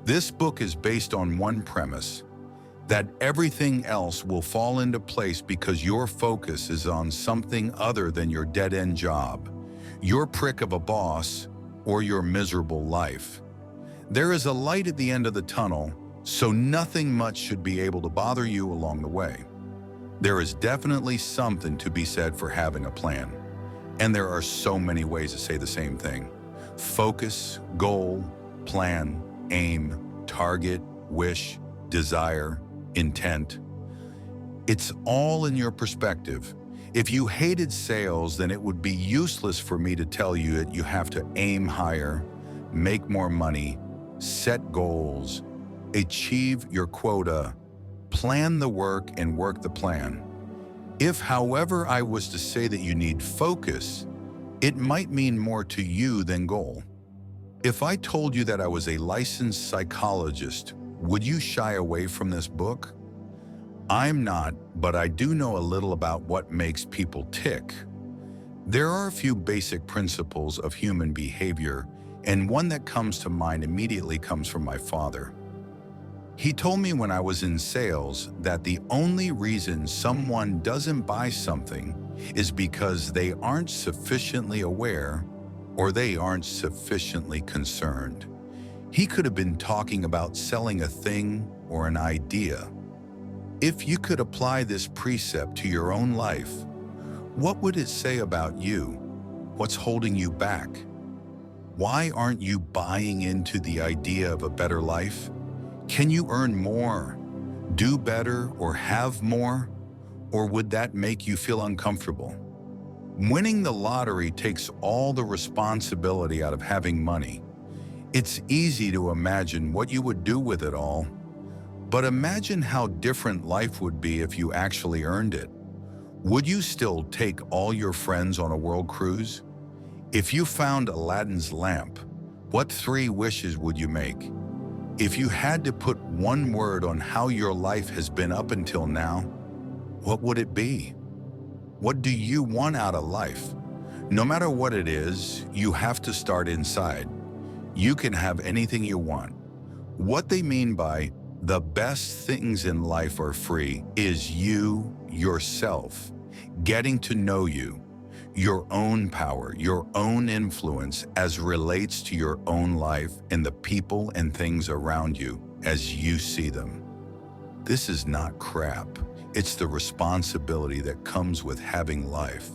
This book is based on one premise, that everything else will fall into place because your focus is on something other than your dead-end job, your prick of a boss, or your miserable life. There is a light at the end of the tunnel, so nothing much should be able to bother you along the way. There is definitely something to be said for having a plan. And there are so many ways to say the same thing. Focus, goal, plan, aim, target, wish, desire, intent. It's all in your perspective. If you hated sales, then it would be useless for me to tell you that you have to aim higher, make more money, set goals, achieve your quota, plan the work, and work the plan. If, however, I was to say that you need focus, it might mean more to you than goal. If I told you that I was a licensed psychologist, would you shy away from this book? I'm not, but I do know a little about what makes people tick. There are a few basic principles of human behavior, and one that comes to mind immediately comes from my father. He told me when I was in sales that the only reason someone doesn't buy something is because they aren't sufficiently aware or they aren't sufficiently concerned. He could have been talking about selling a thing or an idea. If you could apply this precept to your own life, what would it say about you? What's holding you back? Why aren't you buying into the idea of a better life? Can you earn more, do better, or have more? Or would that make you feel uncomfortable? Winning the lottery takes all the responsibility out of having money. It's easy to imagine what you would do with it all, but imagine how different life would be if you actually earned it. Would you still take all your friends on a world cruise? If you found Aladdin's lamp, what 3 wishes would you make? If you had to put one word on how your life has been up until now, what would it be? What do you want out of life? No matter what it is, you have to start inside. You can have anything you want. What they mean by the best things in life are free is you, yourself, getting to know you, your own power, your own influence as relates to your own life and the people and things around you as you see them. This is not crap. It's the responsibility that comes with having life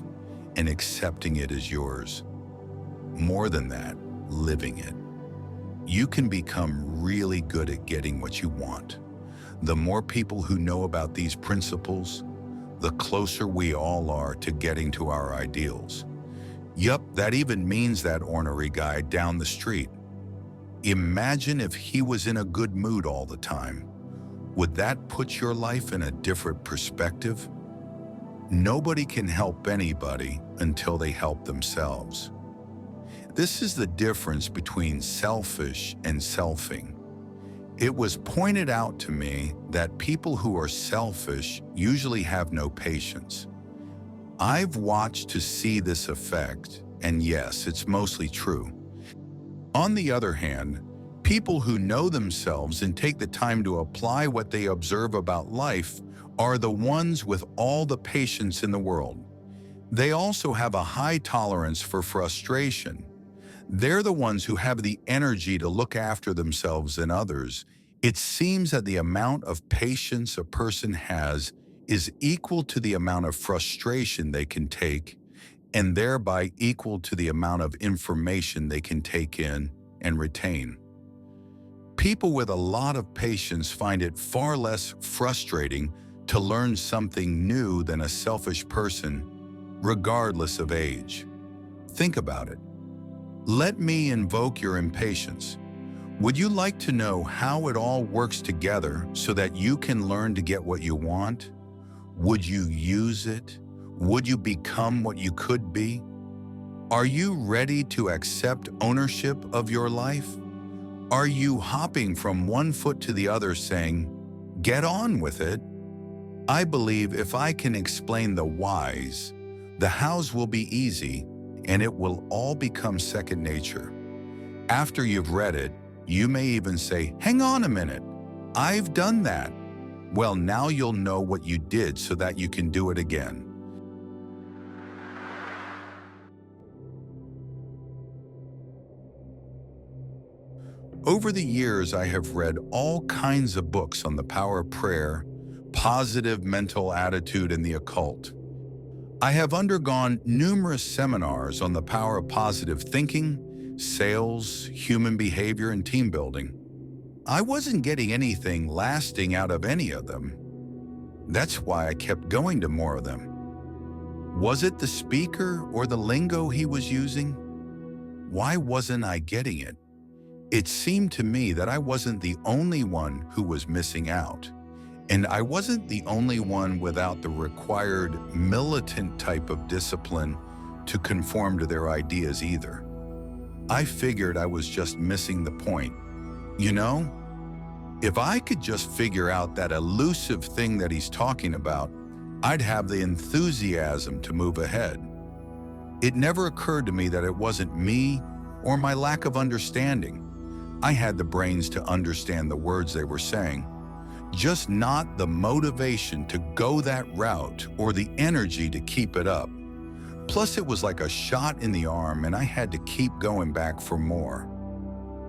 and accepting it as yours. More than that, living it. You can become really good at getting what you want. The more people who know about these principles, the closer we all are to getting to our ideals. Yup, that even means that ornery guy down the street. Imagine if he was in a good mood all the time. Would that put your life in a different perspective? Nobody can help anybody until they help themselves. This is the difference between selfish and selfing. It was pointed out to me that people who are selfish usually have no patience. I've watched to see this effect, and yes, it's mostly true. On the other hand, people who know themselves and take the time to apply what they observe about life are the ones with all the patience in the world. They also have a high tolerance for frustration. They're the ones who have the energy to look after themselves and others. It seems that the amount of patience a person has is equal to the amount of frustration they can take, and thereby equal to the amount of information they can take in and retain. People with a lot of patience find it far less frustrating to learn something new than a selfish person, regardless of age. Think about it. Let me invoke your impatience. Would you like to know how it all works together so that you can learn to get what you want? Would you use it? Would you become what you could be? Are you ready to accept ownership of your life? Are you hopping from one foot to the other saying, "Get on with it"? I believe if I can explain the whys, the hows will be easy and it will all become second nature. After you've read it, You may even say, "Hang on a minute, I've done that." Well, now you'll know what you did so that you can do it again. Over the years, I have read all kinds of books on the power of prayer, positive mental attitude, and the occult. I have undergone numerous seminars on the power of positive thinking, sales, human behavior, and team building. I wasn't getting anything lasting out of any of them. That's why I kept going to more of them. Was it the speaker or the lingo he was using? Why wasn't I getting it? It seemed to me that I wasn't the only one who was missing out. And I wasn't the only one without the required militant type of discipline to conform to their ideas either. I figured I was just missing the point. You know, if I could just figure out that elusive thing that he's talking about, I'd have the enthusiasm to move ahead. It never occurred to me that it wasn't me or my lack of understanding. I had the brains to understand the words they were saying, just not the motivation to go that route or the energy to keep it up. Plus, it was like a shot in the arm and I had to keep going back for more.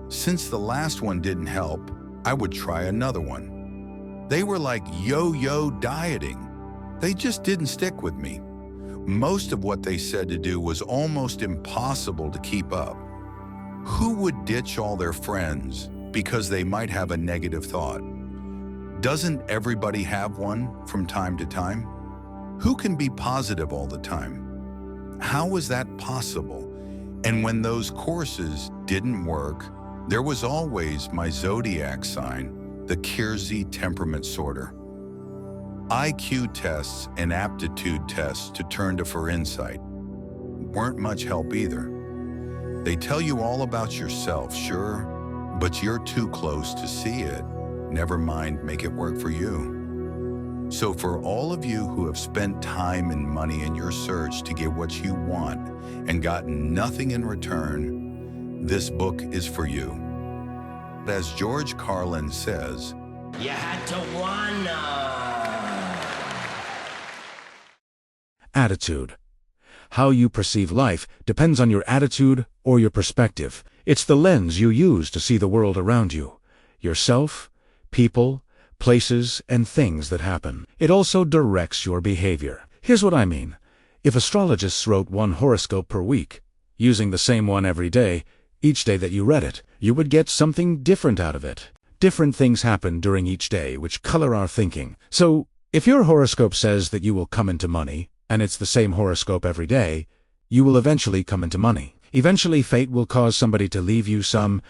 Since the last one didn't help, I would try another one. They were like yo-yo dieting. They just didn't stick with me. Most of what they said to do was almost impossible to keep up. Who would ditch all their friends because they might have a negative thought? Doesn't everybody have one from time to time? Who can be positive all the time? How is that possible? And when those courses didn't work, there was always my zodiac sign, the Kiersey temperament sorter. IQ tests and aptitude tests to turn to for insight weren't much help either. They tell you all about yourself, sure, but you're too close to see it. Never mind, make it work for you. So for all of you who have spent time and money in your search to get what you want and gotten nothing in return, this book is for you. As George Carlin says, you had to wanna. Attitude. How you perceive life depends on your attitude or your perspective. It's the lens you use to see the world around you, yourself, people, places, and things that happen. It also directs your behavior. Here's what I mean. If astrologists wrote one horoscope per week, using the same one every day, each day that you read it, you would get something different out of it. Different things happen during each day which color our thinking. So, if your horoscope says that you will come into money, and it's the same horoscope every day, you will eventually come into money. Eventually fate will cause somebody to leave you some.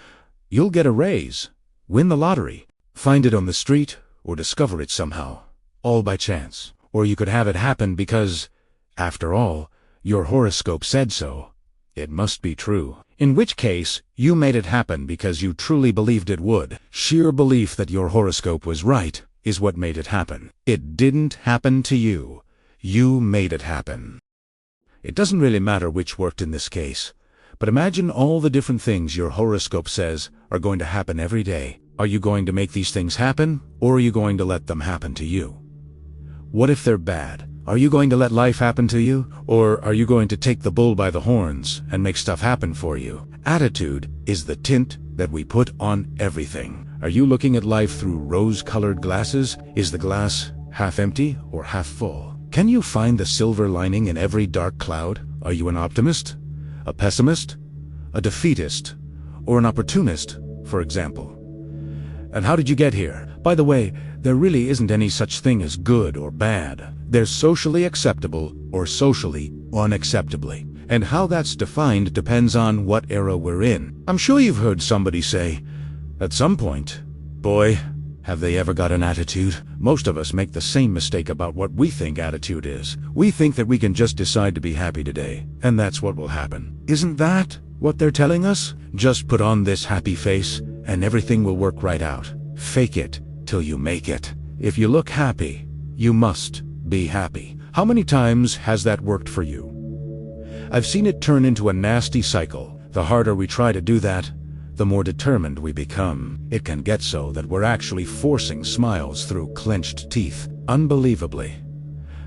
You'll get a raise, win the lottery, find it on the street, or discover it somehow, all by chance. Or you could have it happen because, after all, your horoscope said so. It must be true. In which case, you made it happen because you truly believed it would. Sheer belief that your horoscope was right is what made it happen. It didn't happen to you. You made it happen. It doesn't really matter which worked in this case, but imagine all the different things your horoscope says are going to happen every day. Are you going to make these things happen, or are you going to let them happen to you? What if they're bad? Are you going to let life happen to you, or are you going to take the bull by the horns and make stuff happen for you? Attitude is the tint that we put on everything. Are you looking at life through rose-colored glasses? Is the glass half empty or half full? Can you find the silver lining in every dark cloud? Are you an optimist, a pessimist, a defeatist, or an opportunist, for example? And how did you get here? By the way, there really isn't any such thing as good or bad. There's socially acceptable or socially unacceptably. And how that's defined depends on what era we're in. I'm sure you've heard somebody say, at some point, boy, have they ever got an attitude? Most of us make the same mistake about what we think attitude is. We think that we can just decide to be happy today, and that's what will happen. Isn't that what they're telling us? Just put on this happy face, and everything will work right out. Fake it till you make it. If you look happy, you must be happy. How many times has that worked for you? I've seen it turn into a nasty cycle. The harder we try to do that, the more determined we become. It can get so that we're actually forcing smiles through clenched teeth. Unbelievably.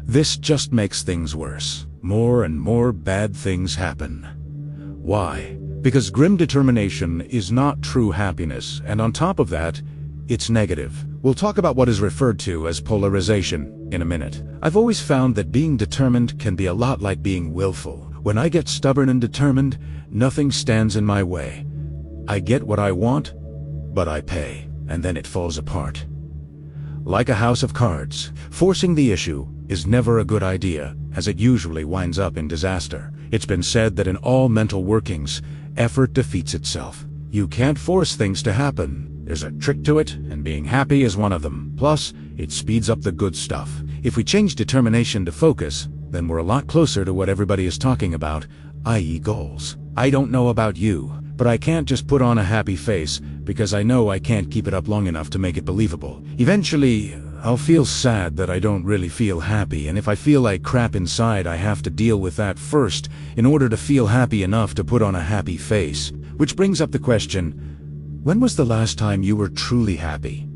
This just makes things worse. More and more bad things happen. Why? Because grim determination is not true happiness, and on top of that, it's negative. We'll talk about what is referred to as polarization in a minute. I've always found that being determined can be a lot like being willful. When I get stubborn and determined, nothing stands in my way. I get what I want, but I pay, and then it falls apart. Like a house of cards, forcing the issue is never a good idea, as it usually winds up in disaster. It's been said that in all mental workings, effort defeats itself. You can't force things to happen. There's a trick to it, and being happy is one of them. Plus, it speeds up the good stuff. If we change determination to focus, then we're a lot closer to what everybody is talking about, i.e. goals. I don't know about you, but I can't just put on a happy face because I know I can't keep it up long enough to make it believable. Eventually, I'll feel sad that I don't really feel happy, and if I feel like crap inside, I have to deal with that first in order to feel happy enough to put on a happy face. Which brings up the question, when was the last time you were truly happy,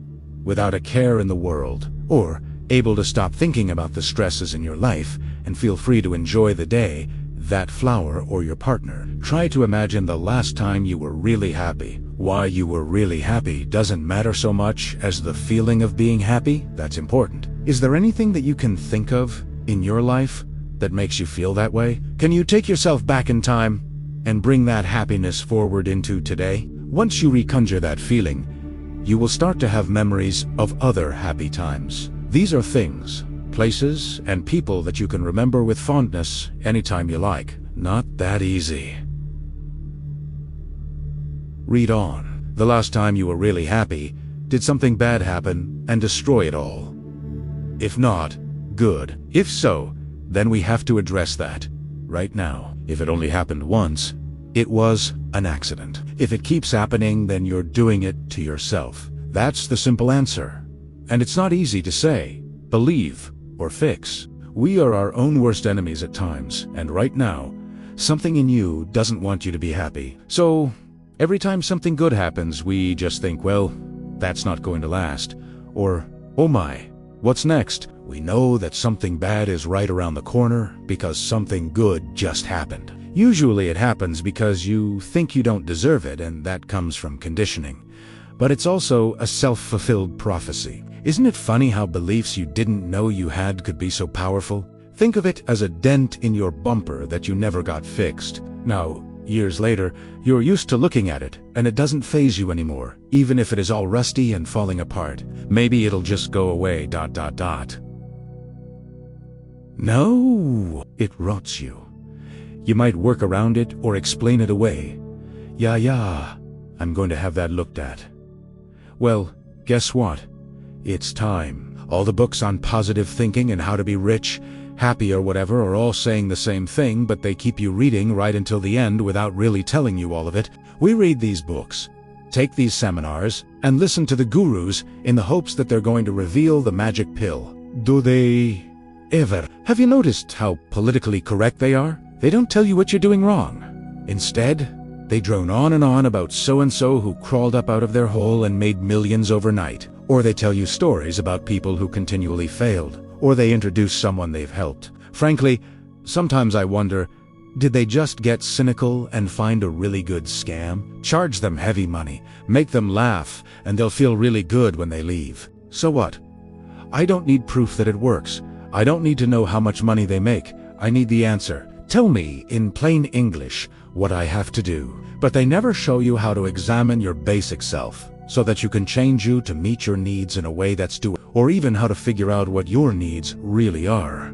without a care in the world, or able to stop thinking about the stresses in your life and feel free to enjoy the day, that flower, or your partner? Try to imagine the last time you were really happy. Why you were really happy doesn't matter so much as the feeling of being happy. That's important. Is there anything that you can think of in your life that makes you feel that way? Can you take yourself back in time and bring that happiness forward into today? Once you reconjure that feeling, you will start to have memories of other happy times. These are things, places, and people that you can remember with fondness anytime you like. Not that easy. Read on. The last time you were really happy, did something bad happen and destroy it all? If not, good. If so, then we have to address that right now. If it only happened once, it was an accident. If it keeps happening, then you're doing it to yourself. That's the simple answer. And it's not easy to say, believe, or fix. We are our own worst enemies at times, and right now, something in you doesn't want you to be happy. So, every time something good happens, we just think, well, that's not going to last. Or, oh my, what's next? We know that something bad is right around the corner because something good just happened. Usually it happens because you think you don't deserve it, and that comes from conditioning. But it's also a self-fulfilled prophecy. Isn't it funny how beliefs you didn't know you had could be so powerful? Think of it as a dent in your bumper that you never got fixed. Now, years later, you're used to looking at it, and it doesn't faze you anymore, even if it is all rusty and falling apart. Maybe it'll just go away, ... No, it rots you. You might work around it or explain it away. Yeah, I'm going to have that looked at. Well, guess what? It's time. All the books on positive thinking and how to be rich, happy or whatever are all saying the same thing, but they keep you reading right until the end without really telling you all of it. We read these books, take these seminars, and listen to the gurus in the hopes that they're going to reveal the magic pill. Do they ever? Have you noticed how politically correct they are? They don't tell you what you're doing wrong. Instead, they drone on and on about so-and-so who crawled up out of their hole and made millions overnight. Or they tell you stories about people who continually failed. Or they introduce someone they've helped. Frankly, sometimes I wonder, did they just get cynical and find a really good scam? Charge them heavy money, make them laugh, and they'll feel really good when they leave. So what? I don't need proof that it works. I don't need to know how much money they make. I need the answer. Tell me, in plain English, what I have to do. But they never show you how to examine your basic self, so that you can change you to meet your needs in a way that's doable, or even how to figure out what your needs really are.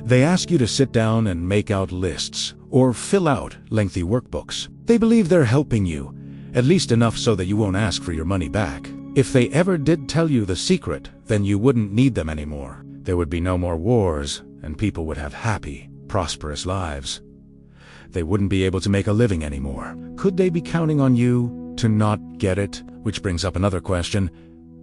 They ask you to sit down and make out lists, or fill out lengthy workbooks. They believe they're helping you, at least enough so that you won't ask for your money back. If they ever did tell you the secret, then you wouldn't need them anymore. There would be no more wars, and people would have happy, prosperous lives. They wouldn't be able to make a living anymore. Could they be counting on you to not get it? Which brings up another question.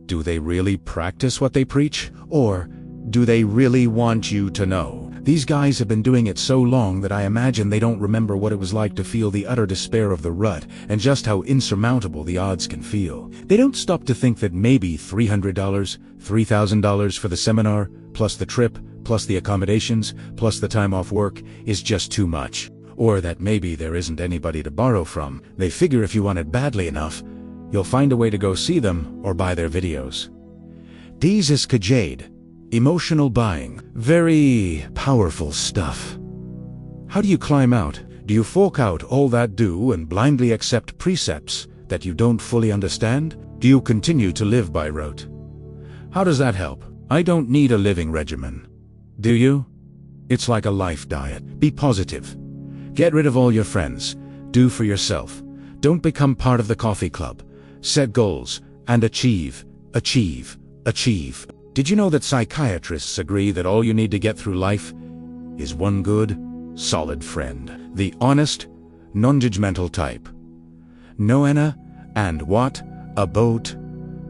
Do they really practice what they preach? Or do they really want you to know? These guys have been doing it so long that I imagine they don't remember what it was like to feel the utter despair of the rut and just how insurmountable the odds can feel. They don't stop to think that maybe $300, $3,000 for the seminar, plus the trip, plus the accommodations, plus the time off work is just too much. Or that maybe there isn't anybody to borrow from. They figure if you want it badly enough, you'll find a way to go see them or buy their videos. Dies is Kajade. Emotional buying. Very powerful stuff. How do you climb out? Do you fork out all that due and blindly accept precepts that you don't fully understand? Do you continue to live by rote? How does that help? I don't need a living regimen. Do you? It's like a life diet. Be positive. Get rid of all your friends. Do for yourself. Don't become part of the coffee club. Set goals and achieve, achieve, achieve. Did you know that psychiatrists agree that all you need to get through life is one good, solid friend? The honest, non-judgmental type. Noena and what? About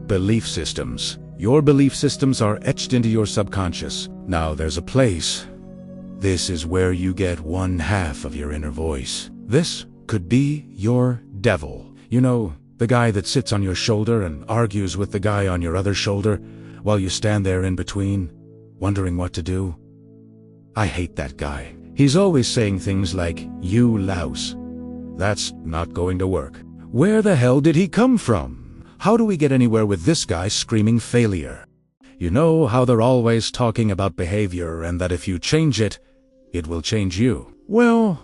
belief systems. Your belief systems are etched into your subconscious. Now there's a place. This is where you get one half of your inner voice. This could be your devil. You know, the guy that sits on your shoulder and argues with the guy on your other shoulder while you stand there in between, wondering what to do. I hate that guy. He's always saying things like, "You louse." That's not going to work. Where the hell did he come from? How do we get anywhere with this guy screaming failure? You know how they're always talking about behavior and that if you change it, it will change you. Well,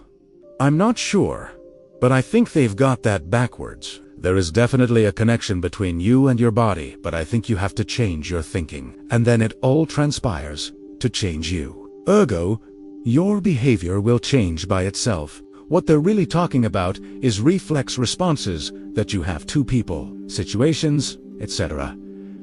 I'm not sure, but I think they've got that backwards. There is definitely a connection between you and your body, but I think you have to change your thinking. And then it all transpires to change you. Ergo, your behavior will change by itself. What they're really talking about is reflex responses that you have to people, situations, etc.,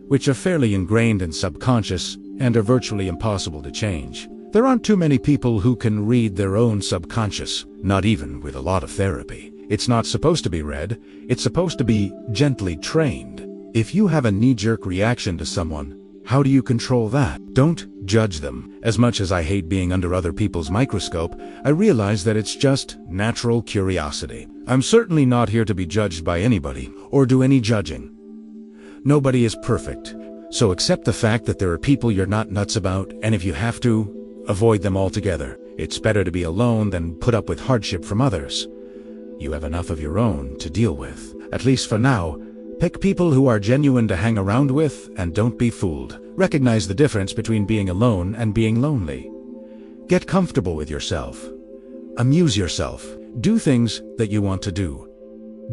which are fairly ingrained and subconscious and are virtually impossible to change. There aren't too many people who can read their own subconscious, not even with a lot of therapy. It's not supposed to be read, it's supposed to be gently trained. If you have a knee-jerk reaction to someone, how do you control that? Don't judge them. As much as I hate being under other people's microscope, I realize that it's just natural curiosity. I'm certainly not here to be judged by anybody, or do any judging. Nobody is perfect, so accept the fact that there are people you're not nuts about, and if you have to, avoid them altogether. It's better to be alone than put up with hardship from others. You have enough of your own to deal with. At least for now, pick people who are genuine to hang around with and don't be fooled. Recognize the difference between being alone and being lonely. Get comfortable with yourself. Amuse yourself. Do things that you want to do.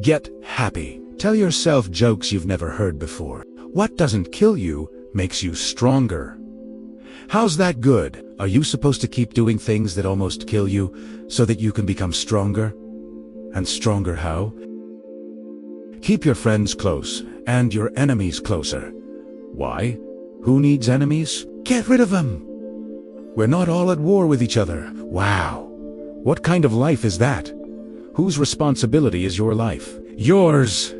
Get happy. Tell yourself jokes you've never heard before. What doesn't kill you makes you stronger. How's that good? Are you supposed to keep doing things that almost kill you so that you can become stronger? And stronger how? Keep your friends close and your enemies closer. Why? Who needs enemies? Get rid of them. We're not all at war with each other. Wow. What kind of life is that? Whose responsibility is your life? Yours.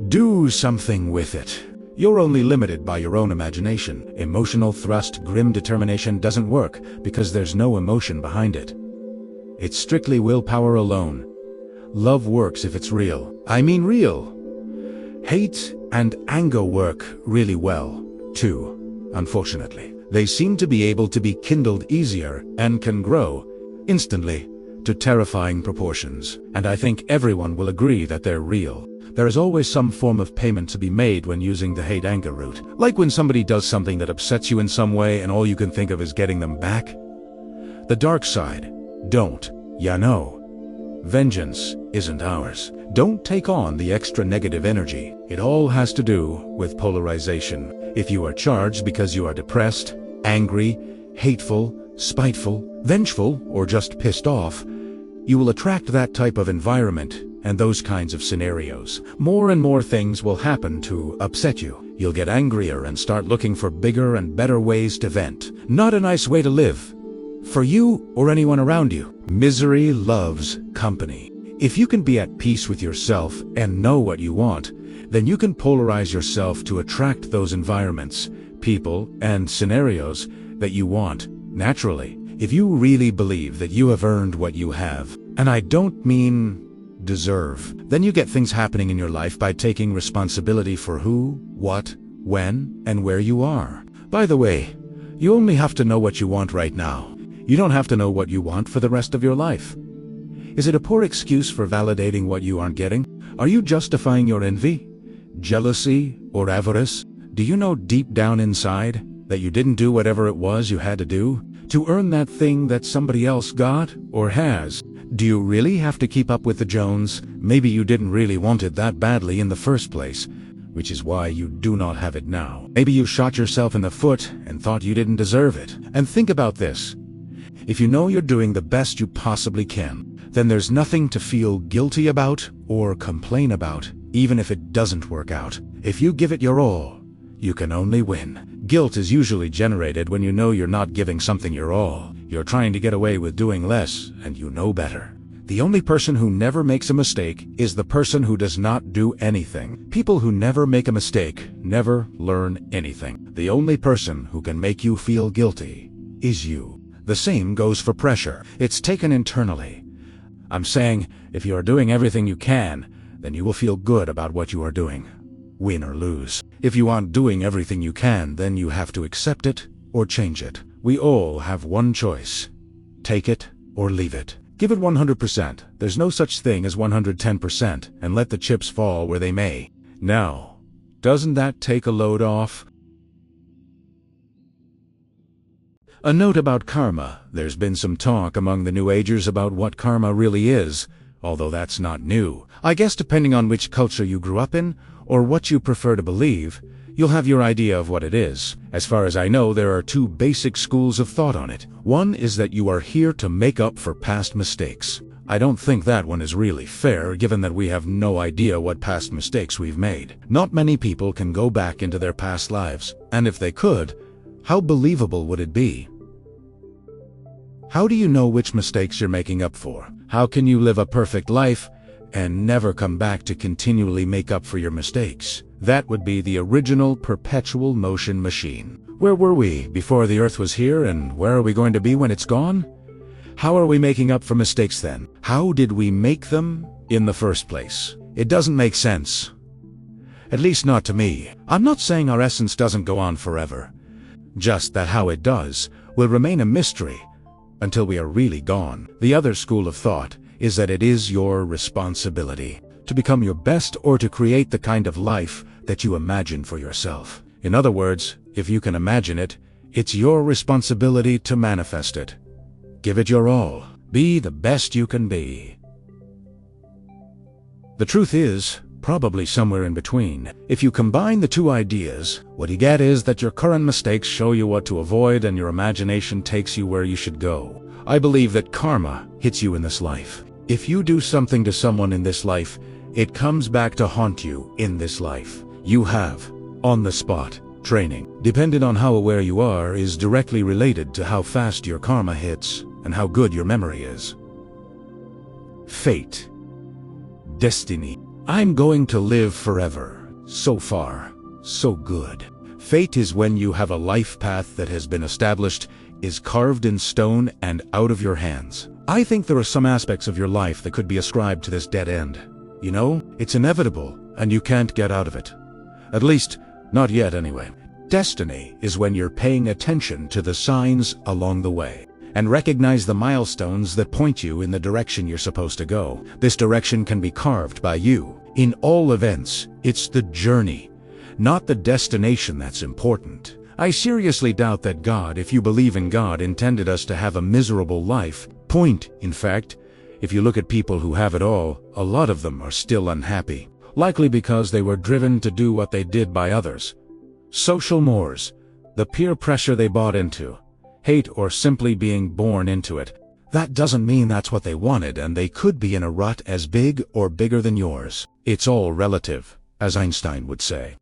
Do something with it. You're only limited by your own imagination. Emotional thrust, grim determination doesn't work because there's no emotion behind it. It's strictly willpower alone. Love works if it's real. I mean real. Hate and anger work really well, too, unfortunately. They seem to be able to be kindled easier and can grow, instantly, to terrifying proportions. And I think everyone will agree that they're real. There is always some form of payment to be made when using the hate-anger route. Like when somebody does something that upsets you in some way and all you can think of is getting them back. The dark side. Don't. Ya know. Vengeance isn't ours. Don't take on the extra negative energy. It all has to do with polarization. If you are charged because you are depressed, angry, hateful, spiteful, vengeful, or just pissed off, you will attract that type of environment and those kinds of scenarios. More and more things will happen to upset you. You'll get angrier and start looking for bigger and better ways to vent. Not a nice way to live. For you or anyone around you. Misery loves company. If you can be at peace with yourself and know what you want, then you can polarize yourself to attract those environments, people, and scenarios that you want naturally. If you really believe that you have earned what you have, and I don't mean deserve, then you get things happening in your life by taking responsibility for who, what, when, and where you are. By the way, you only have to know what you want right now. You don't have to know what you want for the rest of your life. Is it a poor excuse for validating what you aren't getting? Are you justifying your envy, jealousy, or avarice? Do you know deep down inside that you didn't do whatever it was you had to do to earn that thing that somebody else got or has? Do you really have to keep up with the Jones? Maybe you didn't really want it that badly in the first place, which is why you do not have it now. Maybe you shot yourself in the foot and thought you didn't deserve it. And think about this. If you know you're doing the best you possibly can, then there's nothing to feel guilty about or complain about, even if it doesn't work out. If you give it your all, you can only win. Guilt is usually generated when you know you're not giving something your all. You're trying to get away with doing less, and you know better. The only person who never makes a mistake is the person who does not do anything. People who never make a mistake never learn anything. The only person who can make you feel guilty is you. The same goes for pressure. It's taken internally. I'm saying, if you are doing everything you can, then you will feel good about what you are doing, win or lose. If you aren't doing everything you can, then you have to accept it or change it. We all have one choice. Take it or leave it. Give it 100%. There's no such thing as 110%, and let the chips fall where they may. Now, doesn't that take a load off? A note about karma. There's been some talk among the New Agers about what karma really is, although that's not new. I guess depending on which culture you grew up in, or what you prefer to believe, you'll have your idea of what it is. As far as I know, there are two basic schools of thought on it. One is that you are here to make up for past mistakes. I don't think that one is really fair, given that we have no idea what past mistakes we've made. Not many people can go back into their past lives, and if they could, how believable would it be? How do you know which mistakes you're making up for? How can you live a perfect life and never come back to continually make up for your mistakes? That would be the original perpetual motion machine. Where were we before the Earth was here, and where are we going to be when it's gone? How are we making up for mistakes then? How did we make them in the first place? It doesn't make sense. At least not to me. I'm not saying our essence doesn't go on forever. Just that how it does will remain a mystery until we are really gone. The other school of thought is that it is your responsibility to become your best or to create the kind of life that you imagine for yourself. In other words, if you can imagine it, it's your responsibility to manifest it. Give it your all. Be the best you can be. The truth is, probably somewhere in between. If you combine the two ideas, what you get is that your current mistakes show you what to avoid and your imagination takes you where you should go. I believe that karma hits you in this life. If you do something to someone in this life, it comes back to haunt you in this life. You have, on-the-spot, training. Depending on how aware you are is directly related to how fast your karma hits and how good your memory is. Fate. Destiny. I'm going to live forever. So far, so good. Fate is when you have a life path that has been established, is carved in stone and out of your hands. I think there are some aspects of your life that could be ascribed to this dead end. You know, it's inevitable, and you can't get out of it. At least, not yet anyway. Destiny is when you're paying attention to the signs along the way, and recognize the milestones that point you in the direction you're supposed to go. This direction can be carved by you. In all events, it's the journey, not the destination that's important. I seriously doubt that God, if you believe in God, intended us to have a miserable life. In fact, if you look at people who have it all, a lot of them are still unhappy, likely because they were driven to do what they did by others. Social mores, the peer pressure they bought into, hate, or simply being born into it. That doesn't mean that's what they wanted, and they could be in a rut as big or bigger than yours. It's all relative, as Einstein would say.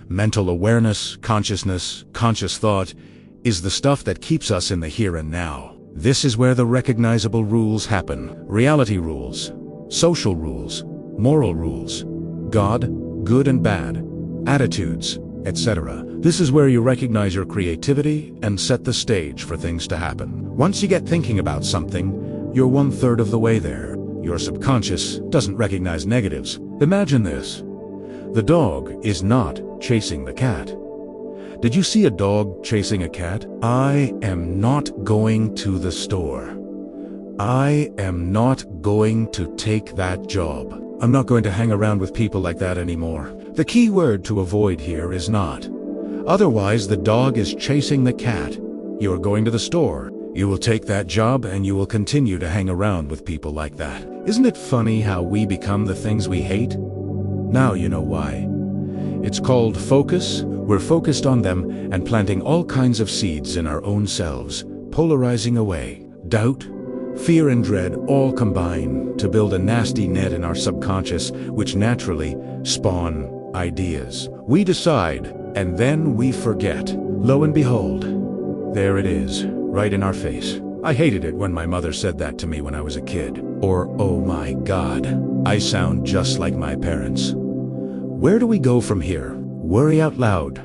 Mental awareness, consciousness, conscious thought is the stuff that keeps us in the here and now. This is where the recognizable rules happen. Reality rules, social rules, moral rules, God, good and bad, attitudes, etc. This is where you recognize your creativity and set the stage for things to happen. Once you get thinking about something, you're 1/3 of the way there. Your subconscious doesn't recognize negatives. Imagine this. The dog is not chasing the cat. Did you see a dog chasing a cat? I am not going to the store. I am not going to take that job. I'm not going to hang around with people like that anymore. The key word to avoid here is not. Otherwise, the dog is chasing the cat. You are going to the store. You will take that job and you will continue to hang around with people like that. Isn't it funny how we become the things we hate? Now you know why. It's called focus. We're focused on them and planting all kinds of seeds in our own selves, polarizing away. Doubt, fear and dread all combine to build a nasty net in our subconscious, which naturally spawn ideas. We decide, and then we forget. Lo and behold, there it is, right in our face. I hated it when my mother said that to me when I was a kid. Or, oh my God, I sound just like my parents. Where do we go from here? Worry out loud.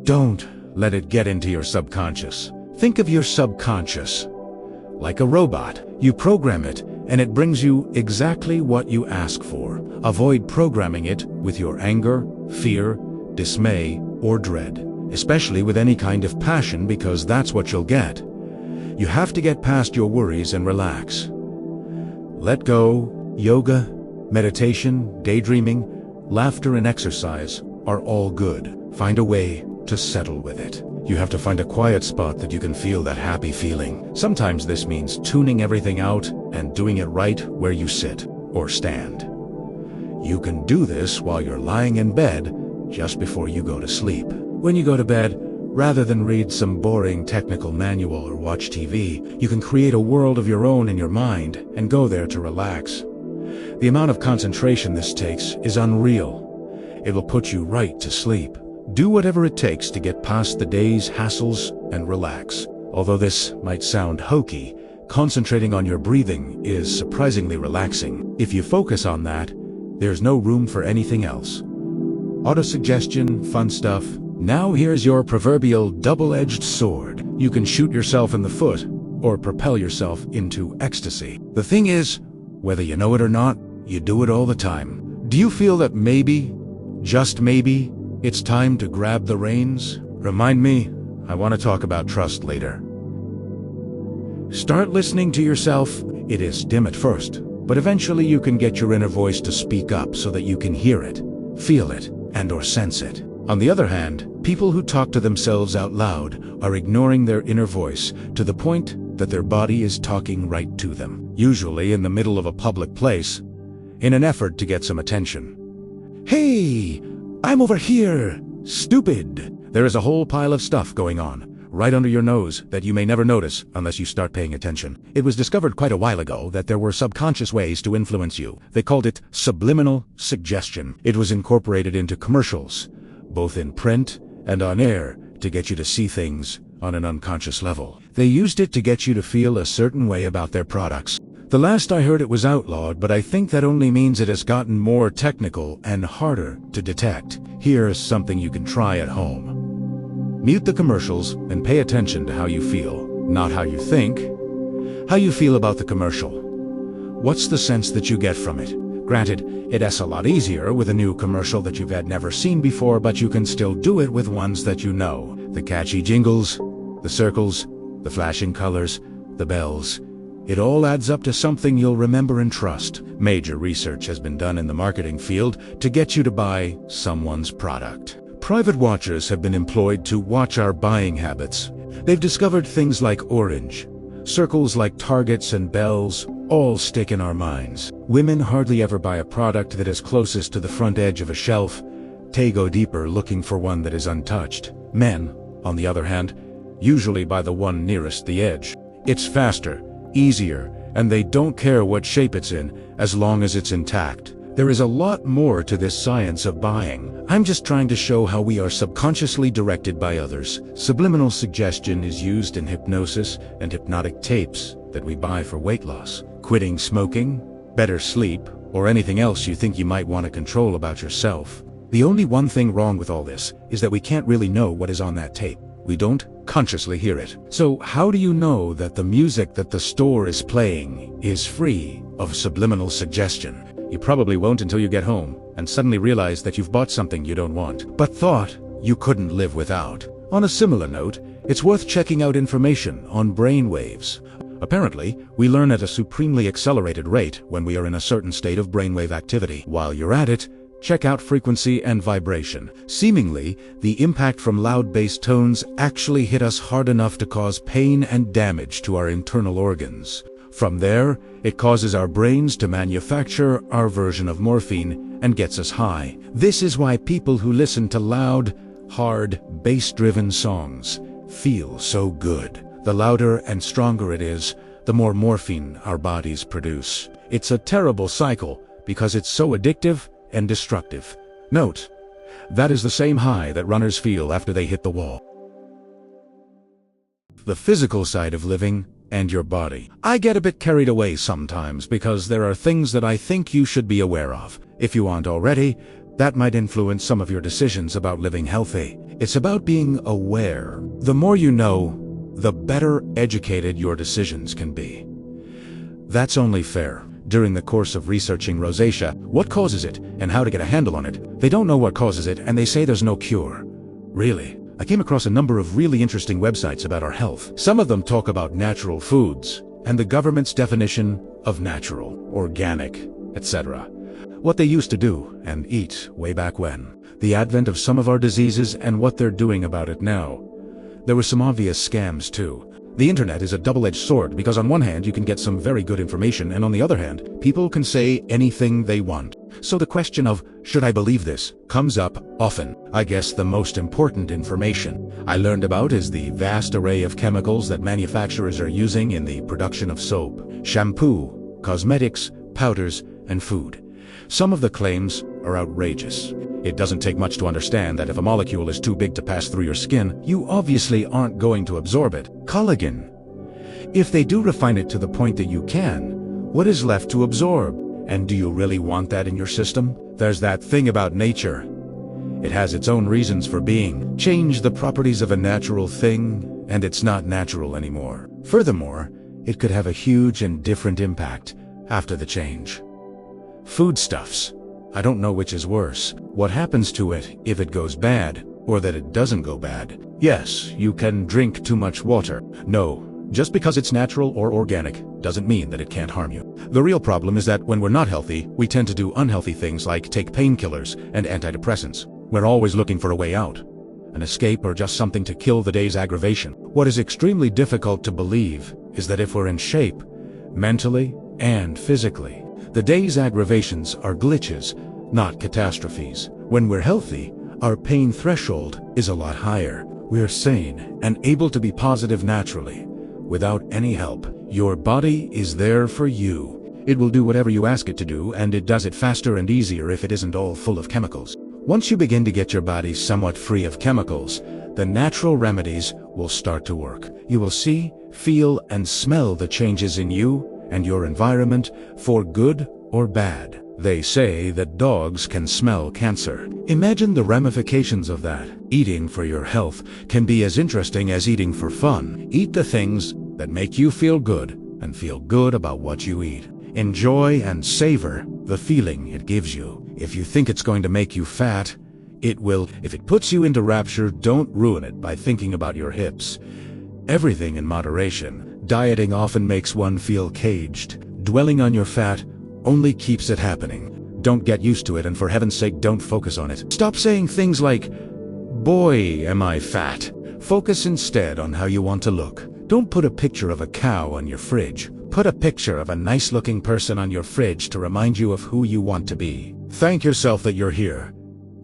Don't let it get into your subconscious. Think of your subconscious like a robot. You program it, and it brings you exactly what you ask for. Avoid programming it with your anger, fear, dismay, or dread, especially with any kind of passion, because that's what you'll get. You have to get past your worries and relax. Let go. Yoga, meditation, daydreaming, laughter, and exercise are all good. Find a way to settle with it. You have to find a quiet spot that you can feel that happy feeling. Sometimes this means tuning everything out and doing it right where you sit or stand. You can do this while you're lying in bed just before you go to sleep. When you go to bed, rather than read some boring technical manual or watch TV, you can create a world of your own in your mind and go there to relax. The amount of concentration this takes is unreal. It will put you right to sleep. Do whatever it takes to get past the day's hassles and relax. Although this might sound hokey, concentrating on your breathing is surprisingly relaxing. If you focus on that, there's no room for anything else. Autosuggestion, fun stuff. Now here's your proverbial double-edged sword. You can shoot yourself in the foot or propel yourself into ecstasy. The thing is, whether you know it or not, you do it all the time. Do you feel that maybe, just maybe, it's time to grab the reins? Remind me, I want to talk about trust later. Start listening to yourself. It is dim at first, but eventually you can get your inner voice to speak up so that you can hear it, feel it, and/or sense it. On the other hand, people who talk to themselves out loud are ignoring their inner voice to the point that their body is talking right to them, usually in the middle of a public place, in an effort to get some attention. Hey! I'm over here! Stupid! There is a whole pile of stuff going on, right under your nose, that you may never notice unless you start paying attention. It was discovered quite a while ago that there were subconscious ways to influence you. They called it subliminal suggestion. It was incorporated into commercials, both in print and on air, to get you to see things on an unconscious level. They used it to get you to feel a certain way about their products. The last I heard, it was outlawed, but I think that only means it has gotten more technical and harder to detect. Here's something you can try at home. Mute the commercials and pay attention to how you feel, not how you think. How you feel about the commercial. What's the sense that you get from it? Granted, it's a lot easier with a new commercial that you've never seen before, but you can still do it with ones that you know. The catchy jingles, the circles, the flashing colors, the bells. It all adds up to something you'll remember and trust. Major research has been done in the marketing field to get you to buy someone's product. Private watchers have been employed to watch our buying habits. They've discovered things like orange. Circles like targets and bells all stick in our minds. Women hardly ever buy a product that is closest to the front edge of a shelf. They go deeper looking for one that is untouched. Men, on the other hand, usually buy the one nearest the edge. It's faster, easier, and they don't care what shape it's in as long as it's intact. There is a lot more to this science of buying. I'm just trying to show how we are subconsciously directed by others. Subliminal suggestion is used in hypnosis and hypnotic tapes that we buy for weight loss, quitting smoking, better sleep, or anything else you think you might want to control about yourself. The only one thing wrong with all this is that we can't really know what is on that tape. We don't consciously hear it. So how do you know that the music that the store is playing is free of subliminal suggestion? You probably won't until you get home and suddenly realize that you've bought something you don't want, but thought you couldn't live without. On a similar note, it's worth checking out information on brain waves. Apparently, we learn at a supremely accelerated rate when we are in a certain state of brainwave activity. While you're at it, check out frequency and vibration. Seemingly, the impact from loud bass tones actually hit us hard enough to cause pain and damage to our internal organs. From there, it causes our brains to manufacture our version of morphine and gets us high. This is why people who listen to loud, hard, bass-driven songs feel so good. The louder and stronger it is, the more morphine our bodies produce. It's a terrible cycle because it's so addictive and destructive. Note, that is the same high that runners feel after they hit the wall. The physical side of living and your body. I get a bit carried away sometimes because there are things that I think you should be aware of. If you aren't already, that might influence some of your decisions about living healthy. It's about being aware. The more you know, the better educated your decisions can be. That's only fair. During the course of researching rosacea, what causes it, and how to get a handle on it, they don't know what causes it, and they say there's no cure. Really? I came across a number of really interesting websites about our health. Some of them talk about natural foods, and the government's definition of natural, organic, etc. What they used to do and eat way back when. The advent of some of our diseases and what they're doing about it now. There were some obvious scams too. The internet is a double-edged sword because on one hand you can get some very good information and on the other hand, people can say anything they want. So the question of, should I believe this, comes up often. I guess the most important information I learned about is the vast array of chemicals that manufacturers are using in the production of soap, shampoo, cosmetics, powders, and food. Some of the claims are outrageous. It doesn't take much to understand that if a molecule is too big to pass through your skin, you obviously aren't going to absorb it. Collagen. If they do refine it to the point that you can, what is left to absorb? And do you really want that in your system? There's that thing about nature. It has its own reasons for being. Change the properties of a natural thing, and it's not natural anymore. Furthermore, it could have a huge and different impact after the change. Foodstuffs. I don't know which is worse. What happens to it if it goes bad, or that it doesn't go bad? Yes, you can drink too much water. No, just because it's natural or organic doesn't mean that it can't harm you. The real problem is that when we're not healthy, we tend to do unhealthy things like take painkillers and antidepressants. We're always looking for a way out, an escape or just something to kill the day's aggravation. What is extremely difficult to believe is that if we're in shape, mentally and physically, the day's aggravations are glitches, not catastrophes. When we're healthy, our pain threshold is a lot higher. We're sane and able to be positive naturally, without any help. Your body is there for you. It will do whatever you ask it to do, and it does it faster and easier if it isn't all full of chemicals. Once you begin to get your body somewhat free of chemicals, the natural remedies will start to work. You will see, feel, and smell the changes in you and your environment for good or bad. They say that dogs can smell cancer. Imagine the ramifications of that. Eating for your health can be as interesting as eating for fun. Eat the things that make you feel good and feel good about what you eat. Enjoy and savor the feeling it gives you. If you think it's going to make you fat, it will. If it puts you into rapture, don't ruin it by thinking about your hips. Everything in moderation. Dieting often makes one feel caged. Dwelling on your fat only keeps it happening. Don't get used to it, and for heaven's sake, don't focus on it. Stop saying things like, "Boy, am I fat." Focus instead on how you want to look. Don't put a picture of a cow on your fridge. Put a picture of a nice-looking person on your fridge to remind you of who you want to be. Thank yourself that you're here.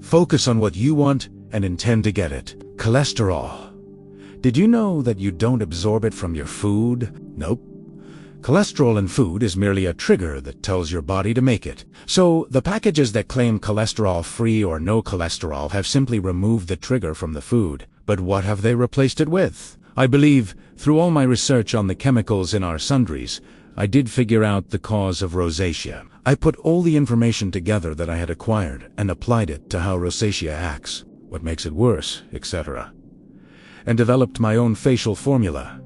Focus on what you want and intend to get it. Cholesterol. Did you know that you don't absorb it from your food? Nope. Cholesterol in food is merely a trigger that tells your body to make it. So, the packages that claim cholesterol-free or no cholesterol have simply removed the trigger from the food. But what have they replaced it with? I believe, through all my research on the chemicals in our sundries, I did figure out the cause of rosacea. I put all the information together that I had acquired and applied it to how rosacea acts, what makes it worse, etc. And developed my own facial formula.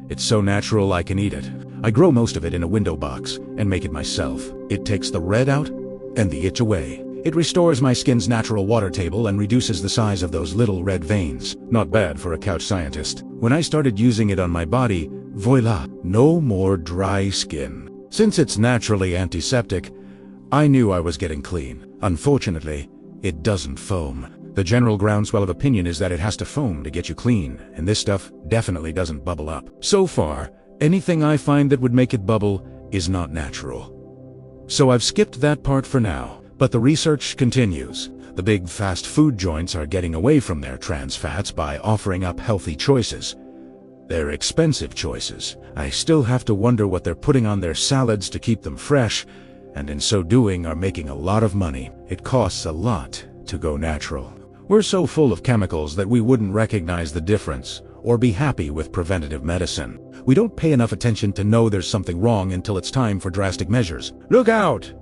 It's so natural I can eat it. I grow most of it in a window box and make it myself. It takes the red out and the itch away. It restores my skin's natural water table and reduces the size of those little red veins. Not bad for a couch scientist. When I started using it on my body, voila, no more dry skin. Since it's naturally antiseptic, I knew I was getting clean. Unfortunately, it doesn't foam. The general groundswell of opinion is that it has to foam to get you clean, and this stuff definitely doesn't bubble up. So far, anything I find that would make it bubble is not natural. So I've skipped that part for now, but the research continues. The big fast food joints are getting away from their trans fats by offering up healthy choices. They're expensive choices. I still have to wonder what they're putting on their salads to keep them fresh, and in so doing are making a lot of money. It costs a lot to go natural. We're so full of chemicals that we wouldn't recognize the difference or be happy with preventative medicine. We don't pay enough attention to know there's something wrong until it's time for drastic measures. Look out!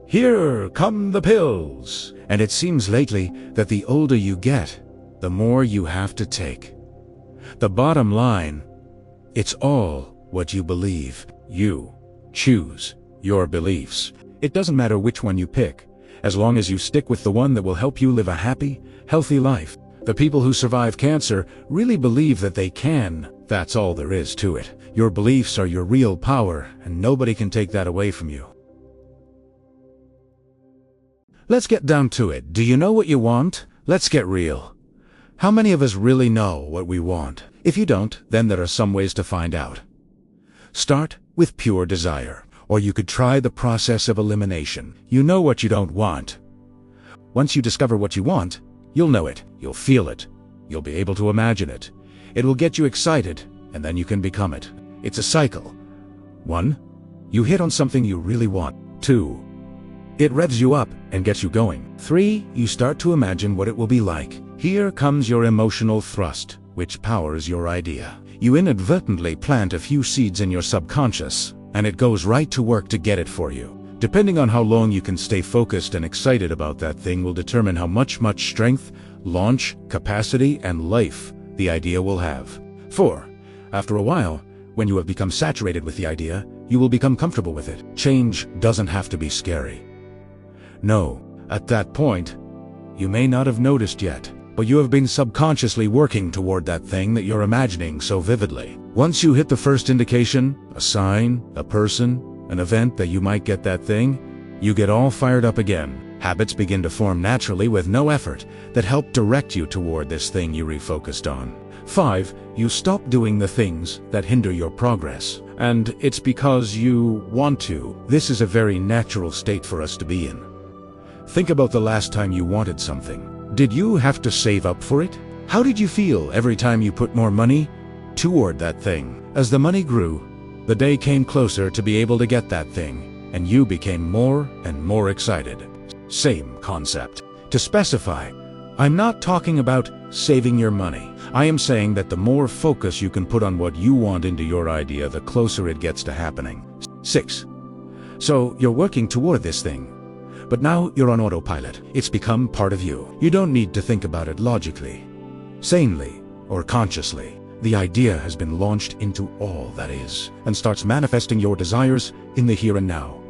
Here come the pills! And it seems lately that the older you get, the more you have to take. The bottom line, it's all what you believe. You choose your beliefs. It doesn't matter which one you pick, as long as you stick with the one that will help you live a happy, healthy life. The people who survive cancer really believe that they can. That's all there is to it. Your beliefs are your real power, and nobody can take that away from you. Let's get down to it. Do you know what you want? Let's get real. How many of us really know what we want? If you don't, then there are some ways to find out. Start with pure desire, or you could try the process of elimination. You know what you don't want. Once you discover what you want, you'll know it, you'll feel it, you'll be able to imagine it. It will get you excited, and then you can become it. It's a cycle. 1. You hit on something you really want. 2. It revs you up and gets you going. 3. You start to imagine what it will be like. Here comes your emotional thrust, which powers your idea. You inadvertently plant a few seeds in your subconscious, and it goes right to work to get it for you. Depending on how long you can stay focused and excited about that thing will determine how much strength, launch, capacity, and life the idea will have. 4. After a while, when you have become saturated with the idea, you will become comfortable with it. Change doesn't have to be scary. No, at that point, you may not have noticed yet, but you have been subconsciously working toward that thing that you're imagining so vividly. Once you hit the first indication, a sign, a person, an event that you might get that thing, you get all fired up again. Habits begin to form naturally with no effort that help direct you toward this thing you refocused on. 5. You stop doing the things that hinder your progress. And it's because you want to. This is a very natural state for us to be in. Think about the last time you wanted something. Did you have to save up for it? How did you feel every time you put more money toward that thing? As the money grew, the day came closer to be able to get that thing, and you became more and more excited. Same concept. To specify, I'm not talking about saving your money. I am saying that the more focus you can put on what you want into your idea, the closer it gets to happening. 6. So you're working toward this thing, but now you're on autopilot. It's become part of you. You don't need to think about it logically, sanely, or consciously. The idea has been launched into all that is, and starts manifesting your desires in the here and now.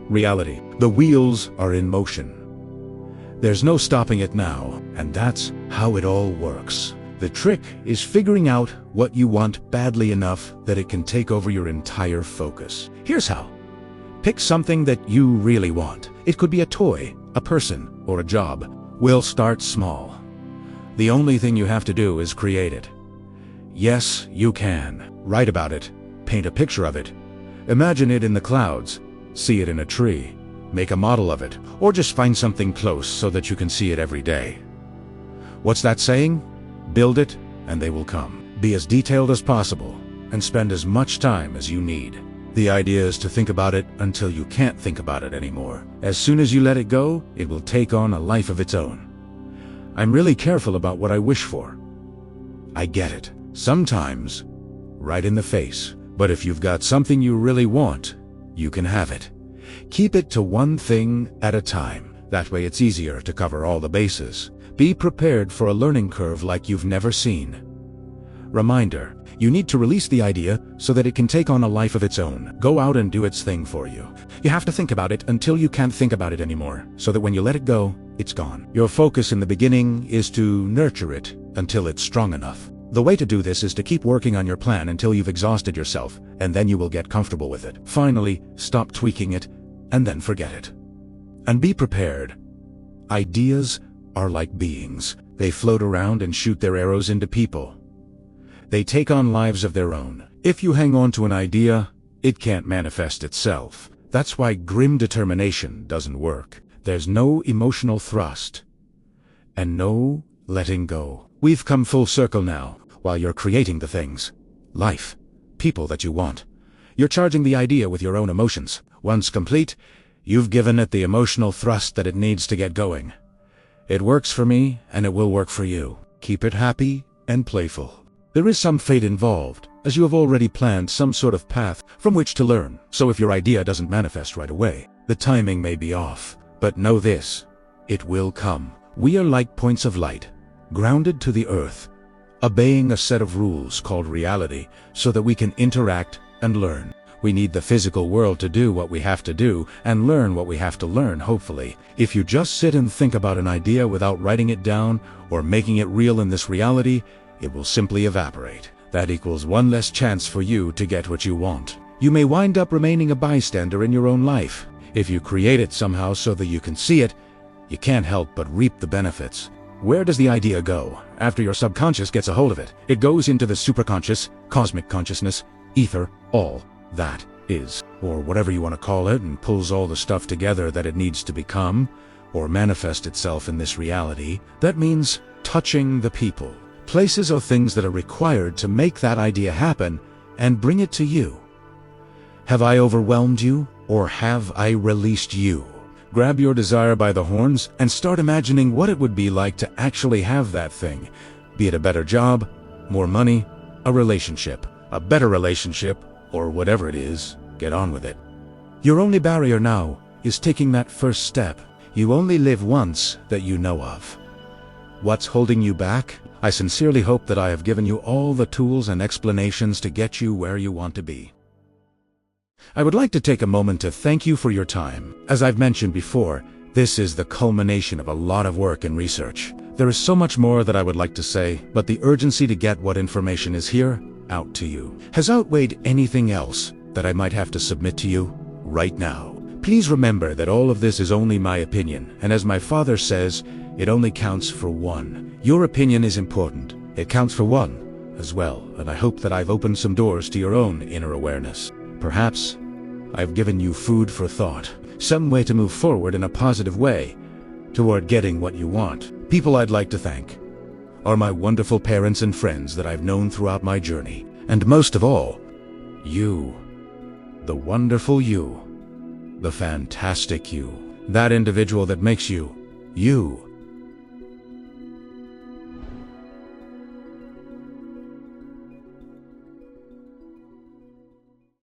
Reality. The wheels are in motion. There's no stopping it now, and that's how it all works. The trick is figuring out what you want badly enough that it can take over your entire focus. Here's how. Pick something that you really want. It could be a toy, a person, or a job. We'll start small. The only thing you have to do is create it. Yes, you can. Write about it. Paint a picture of it. Imagine it in the clouds. See it in a tree. Make a model of it. Or just find something close so that you can see it every day. What's that saying? Build it, and they will come. Be as detailed as possible, and spend as much time as you need. The idea is to think about it until you can't think about it anymore. As soon as you let it go, it will take on a life of its own. I'm really careful about what I wish for. I get it. Sometimes, right in the face. But if you've got something you really want, you can have it. Keep it to one thing at a time. That way it's easier to cover all the bases. Be prepared for a learning curve like you've never seen. Reminder, you need to release the idea so that it can take on a life of its own. Go out and do its thing for you. You have to think about it until you can't think about it anymore, so that when you let it go, it's gone. Your focus in the beginning is to nurture it until it's strong enough. The way to do this is to keep working on your plan until you've exhausted yourself, and then you will get comfortable with it. Finally, stop tweaking it, and then forget it. And be prepared. Ideas are like beings. They float around and shoot their arrows into people. They take on lives of their own. If you hang on to an idea, it can't manifest itself. That's why grim determination doesn't work. There's no emotional thrust, and no letting go. We've come full circle now, while you're creating the things, life, people that you want. You're charging the idea with your own emotions. Once complete, you've given it the emotional thrust that it needs to get going. It works for me, and it will work for you. Keep it happy and playful. There is some fate involved, as you have already planned some sort of path from which to learn. So if your idea doesn't manifest right away, the timing may be off. But know this, it will come. We are like points of light, grounded to the earth, obeying a set of rules called reality so that we can interact and learn. We need the physical world to do what we have to do and learn what we have to learn, hopefully. If you just sit and think about an idea without writing it down or making it real in this reality, it will simply evaporate. That equals one less chance for you to get what you want. You may wind up remaining a bystander in your own life. If you create it somehow so that you can see it, you can't help but reap the benefits. Where does the idea go after your subconscious gets a hold of it? It goes into the superconscious, cosmic consciousness, ether, all that is, or whatever you want to call it, and pulls all the stuff together that it needs to become, or manifest itself in this reality. That means touching the people, places or things that are required to make that idea happen and bring it to you. Have I overwhelmed you, or have I released you? Grab your desire by the horns and start imagining what it would be like to actually have that thing. Be it a better job, more money, a relationship, a better relationship, or whatever it is, get on with it. Your only barrier now is taking that first step. You only live once that you know of. What's holding you back? I sincerely hope that I have given you all the tools and explanations to get you where you want to be. I would like to take a moment to thank you for your time. As I've mentioned before, this is the culmination of a lot of work and research. There is so much more that I would like to say, but the urgency to get what information is here out to you has outweighed anything else that I might have to submit to you right now. Please remember that all of this is only my opinion, and as my father says, it only counts for one. Your opinion is important. It counts for one as well, and I hope that I've opened some doors to your own inner awareness. Perhaps I've given you food for thought, some way to move forward in a positive way toward getting what you want. People I'd like to thank are my wonderful parents and friends that I've known throughout my journey. And most of all, you. The wonderful you. The fantastic you. That individual that makes you, you.